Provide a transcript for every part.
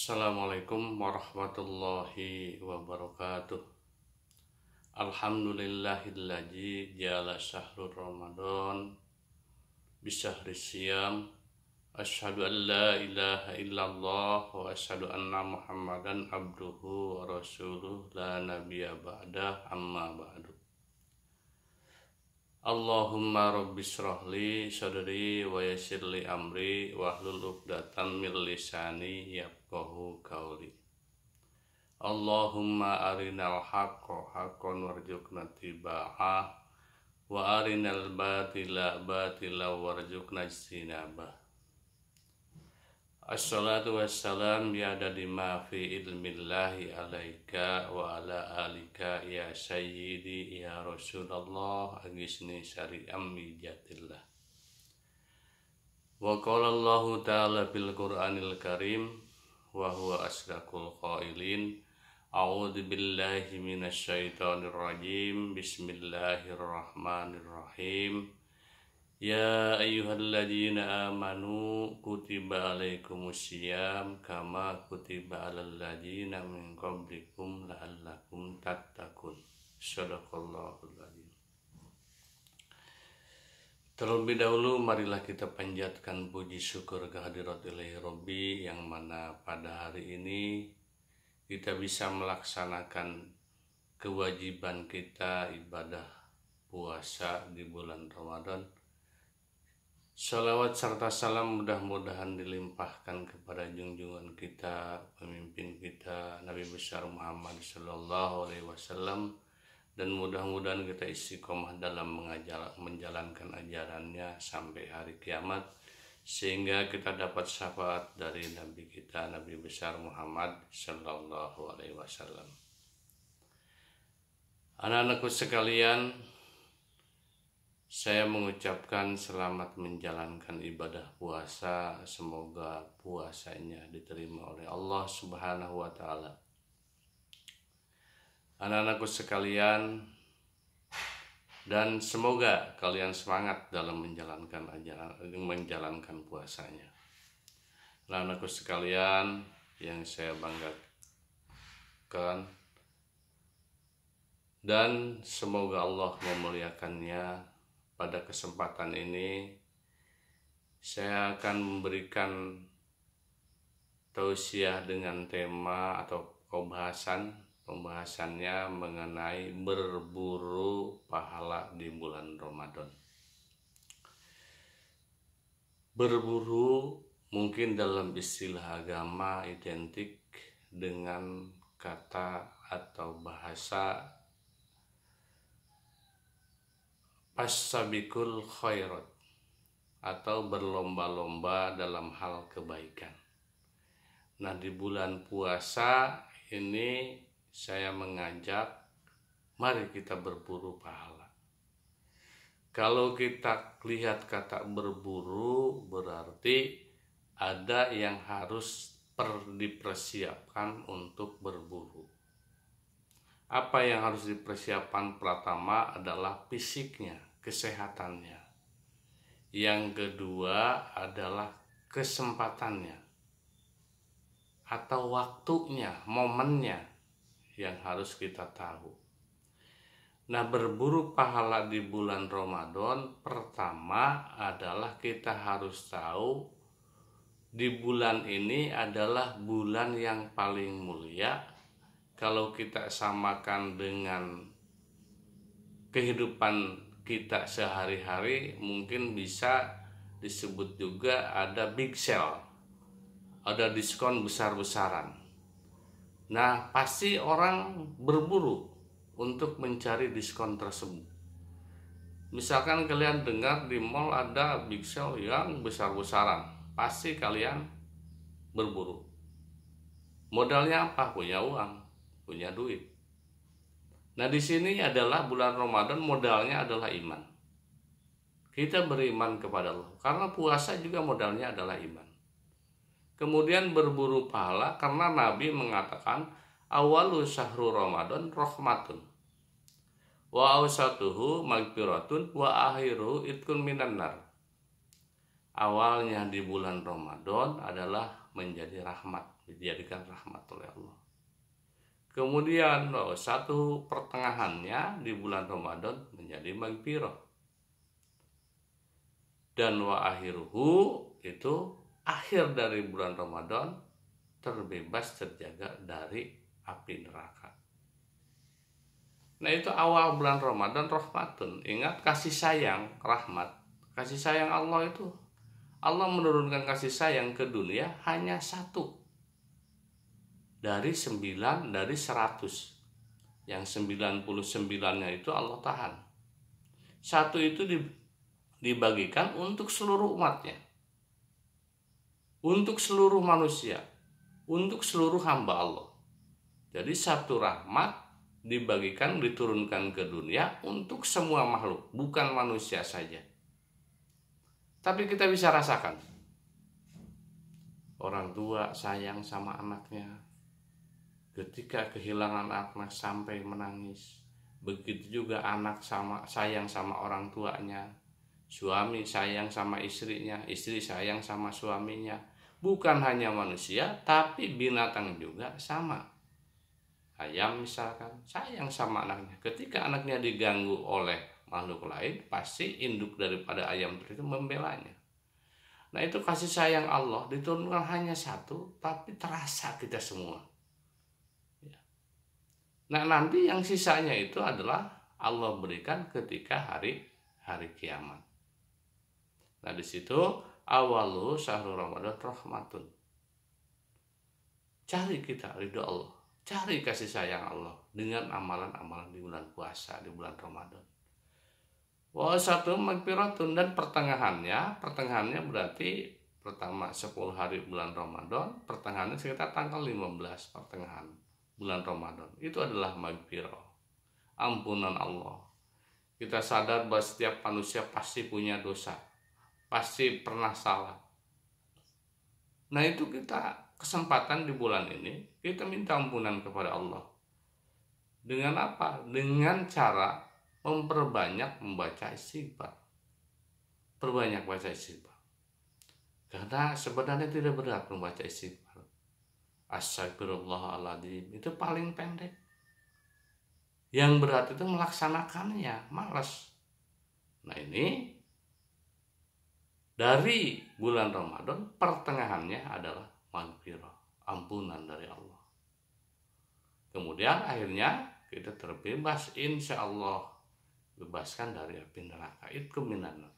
Assalamualaikum warahmatullahi wabarakatuh. Alhamdulillahilladzi ja'ala syahrul Ramadan bisyahri siyam. Asyhadu an la ilaha illallah wa asyhadu anna Muhammadan abduhu wa rasuluh la nabiyya ba'dah amma ba'du. Allahumma rabbi shrahli sadri wa yassirli amri wahlul 'uqdatam min lisani yafqahu qawli. Allahumma arinal haqqa haqqan warzuqna tiba'ah wa arinal batila batila warzuqna ijtinabah. Assalatu wassalam bi'adadi ma fi ilmillahi alaika wa ala alika ya sayyidi ya Rasulullah agisni syari'am bijatillah. Wa qala Allahu ta'ala bil Qur'anil Karim wa huwa asdaqul qailin. A'udzu billahi minasy syaithanir rajim. Bismillahirrahmanirrahim. Ya ayyuhalladzina amanu kutiba alaikumusiyam kama kutiba alal ladzina min qablikum la'allakum tattaqun. Shadaqallahul adzim. Terlebih dahulu marilah kita panjatkan puji syukur kehadirat Ilahi Rabbi yang mana pada hari ini kita bisa melaksanakan kewajiban kita ibadah puasa di bulan Ramadan. Salawat serta salam mudah-mudahan dilimpahkan kepada junjungan kita, pemimpin kita, Nabi besar Muhammad Sallallahu Alaihi Wasallam, dan mudah-mudahan kita istiqomah dalam menjalankan ajarannya sampai hari kiamat, sehingga kita dapat syafaat dari Nabi kita, Nabi besar Muhammad Sallallahu Alaihi Wasallam. Anak-anakku sekalian, saya mengucapkan selamat menjalankan ibadah puasa. Semoga puasanya diterima oleh Allah Subhanahu wa Ta'ala. Anak-anakku sekalian, dan semoga kalian semangat dalam menjalankan puasanya. Anak-anakku sekalian yang saya banggakan, dan semoga Allah memuliakannya. Pada kesempatan ini saya akan memberikan tausiah dengan tema atau pembahasannya mengenai berburu pahala di bulan Ramadan. Berburu mungkin dalam istilah agama identik dengan kata atau bahasa as-sabiqul khairat atau berlomba-lomba dalam hal kebaikan. Nah, di bulan puasa ini saya mengajak mari kita berburu pahala. Kalau kita lihat kata berburu berarti ada yang harus dipersiapkan untuk berburu. Apa yang harus dipersiapkan? Pertama adalah fisiknya, kesehatannya. Yang kedua adalah kesempatannya atau waktunya, momennya yang harus kita tahu. Nah, berburu pahala di bulan Ramadan pertama adalah kita harus tahu di bulan ini adalah bulan yang paling mulia. Kalau kita samakan dengan kehidupan kita sehari-hari, mungkin bisa disebut juga ada big sale, ada diskon besar-besaran. Nah, pasti orang berburu untuk mencari diskon tersebut. Misalkan kalian dengar di mall ada big sale yang besar-besaran, pasti kalian berburu. Modalnya apa? Punya uang, punya duit. Nah, di sini adalah bulan Ramadan, modalnya adalah iman. Kita beriman kepada Allah, karena puasa juga modalnya adalah iman. Kemudian berburu pahala karena Nabi mengatakan awalu syahru Ramadan rahmatun wa awsatuhu magfiratun wa akhiruhu itqun minan nar. Awalnya di bulan Ramadan adalah menjadi rahmat, dijadikan rahmat oleh Allah. Kemudian satu pertengahannya di bulan Ramadan menjadi magfirah. Dan wa akhiruhu itu akhir dari bulan Ramadan terbebas terjaga dari api neraka. Nah, itu awal bulan Ramadan rahmatun. Ingat, kasih sayang, rahmat. Kasih sayang Allah itu, Allah menurunkan kasih sayang ke dunia hanya satu dari 9 dari 100. Yang 99-nya itu Allah tahan. Satu itu dibagikan untuk seluruh umatnya, untuk seluruh manusia, untuk seluruh hamba Allah. Jadi satu rahmat dibagikan, diturunkan ke dunia untuk semua makhluk, bukan manusia saja. Tapi kita bisa rasakan, orang tua sayang sama anaknya, ketika kehilangan anak sampai menangis. Begitu juga anak sayang sama orang tuanya, suami sayang sama istrinya, istri sayang sama suaminya. Bukan hanya manusia, tapi binatang juga sama. Ayam misalkan sayang sama anaknya. Ketika anaknya diganggu oleh makhluk lain, pasti induk daripada ayam itu membelanya. Nah, itu kasih sayang Allah diturunkan hanya satu, tapi terasa kita semua. Nah, nanti yang sisanya itu adalah Allah berikan ketika hari kiamat. Nah, di situ awalu syahrul Ramadan rahmatun. Cari kita ridho Allah, cari kasih sayang Allah dengan amalan-amalan di bulan puasa, di bulan Ramadan. Satu magfiratun, dan pertengahannya berarti pertama 10 hari bulan Ramadan, pertengahannya sekitar tanggal 15 pertengahan bulan Ramadan. Itu adalah magfirah, ampunan Allah. Kita sadar bahwa setiap manusia pasti punya dosa, pasti pernah salah. Nah, itu kita kesempatan di bulan ini kita minta ampunan kepada Allah. Dengan apa? Dengan cara memperbanyak membaca istighfar. Perbanyak baca istighfar. Karena sebenarnya tidak berat membaca istighfar. Astagfirullahaladzim itu paling pendek. Yang berat itu melaksanakannya, malas. Nah, ini dari bulan Ramadan pertengahannya adalah magfirah, ampunan dari Allah. Kemudian akhirnya kita terbebas, insya Allah bebaskan dari api neraka. Itqum minan nar.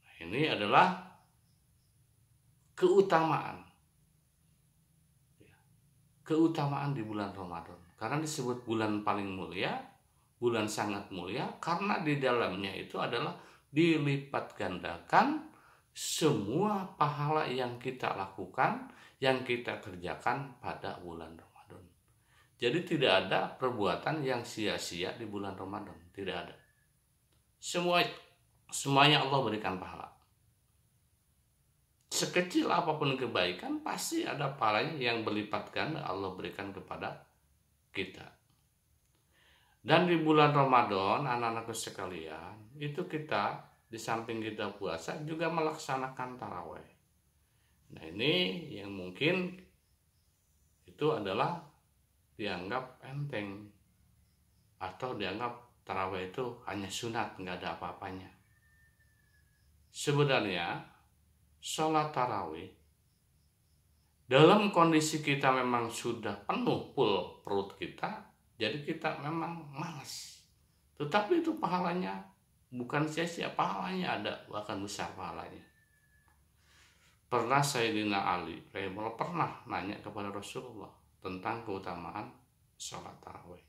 Nah, ini adalah keutamaan di bulan Ramadan. Karena disebut bulan paling mulia, bulan sangat mulia, karena di dalamnya itu adalah dilipat gandakan semua pahala yang kita lakukan, yang kita kerjakan pada bulan Ramadan. Jadi tidak ada perbuatan yang sia-sia di bulan Ramadan, tidak ada. Semuanya Allah berikan pahala. Sekecil apapun kebaikan, pasti ada pahalanya yang berlipat ganda Allah berikan kepada kita. Dan di bulan Ramadan, anak-anakku sekalian, itu kita di samping kita puasa juga melaksanakan tarawih. Nah, ini yang mungkin itu adalah dianggap enteng, atau dianggap tarawih itu hanya sunat, nggak ada apa-apanya. Sebenarnya sholat tarawih dalam kondisi kita memang sudah penuh full perut kita, jadi kita memang malas. Tetapi itu pahalanya bukan sia-sia, pahalanya ada, bahkan besar pahalanya. Pernah Sayyidina Ali rahimahullah pernah nanya kepada Rasulullah tentang keutamaan sholat tarawih.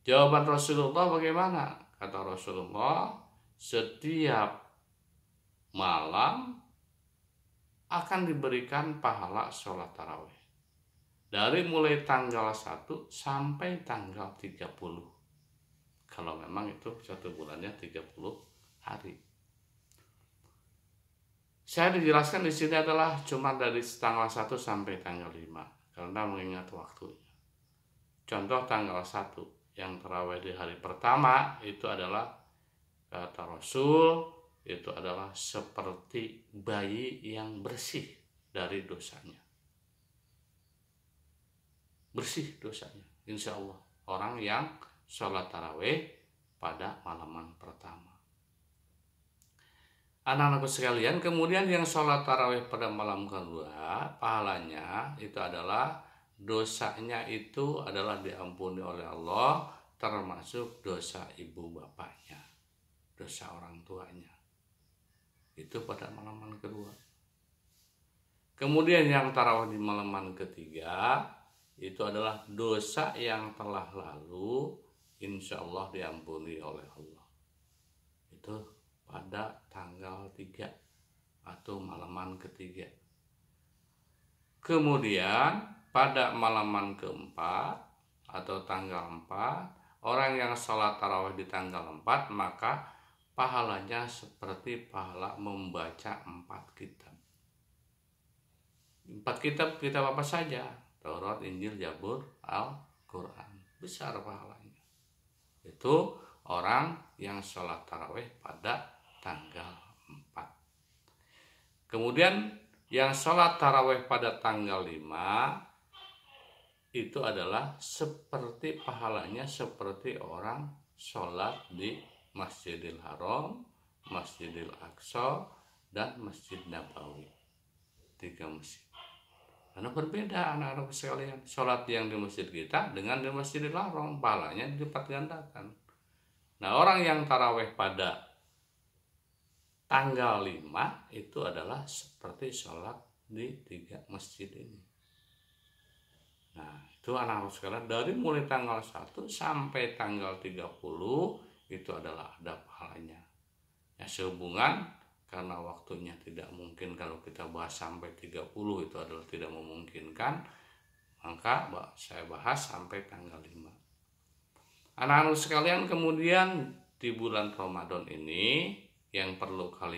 Jawaban Rasulullah bagaimana? Kata Rasulullah, setiap malam akan diberikan pahala sholat tarawih dari mulai tanggal 1 sampai tanggal 30, kalau memang itu satu bulannya 30 hari. Saya dijelaskan di sini adalah cuma dari tanggal 1 sampai tanggal 5 karena mengingat waktunya. Contoh tanggal 1 yang tarawih di hari pertama itu adalah kata Rasul itu adalah seperti bayi yang bersih dari dosanya. Bersih dosanya, insya Allah. Orang yang sholat tarawih pada malaman pertama. Anak-anakku sekalian, kemudian yang sholat tarawih pada malam kedua, pahalanya itu adalah dosanya itu adalah diampuni oleh Allah, termasuk dosa ibu bapaknya, dosa orang tuanya. Itu pada malaman kedua. Kemudian yang tarawih di malaman ketiga, itu adalah dosa yang telah lalu, insya Allah diampuni oleh Allah. Itu pada tanggal 3 atau malaman ketiga. Kemudian pada malaman keempat atau tanggal 4, orang yang sholat tarawih di tanggal 4 maka pahalanya seperti pahala membaca 4 kitab. 4 kitab apa saja? Taurat, Injil, Zabur, Al-Quran. Besar pahalanya. Itu orang yang sholat tarawih pada tanggal 4. Kemudian yang sholat tarawih pada tanggal 5 itu adalah seperti pahalanya seperti orang sholat di Masjidil Haram, Masjidil Aqsa, dan Masjid Nabawi. 3 masjid. Karena berbeda anak-anak sekalian, sholat yang di masjid kita dengan di Masjidil Haram pahalanya dilipat gandakan. Nah, orang yang tarawih pada tanggal 5 itu adalah seperti sholat di 3 masjid ini. Nah, itu anak-anak sekalian, dari mulai tanggal 1 sampai tanggal 30 itu adalah ada pahalanya. Ya, sehubungan karena waktunya tidak mungkin kalau kita bahas sampai 30 itu adalah tidak memungkinkan, maka saya bahas sampai tanggal 5. Anak-anak sekalian, kemudian di bulan Ramadan ini yang perlu kalian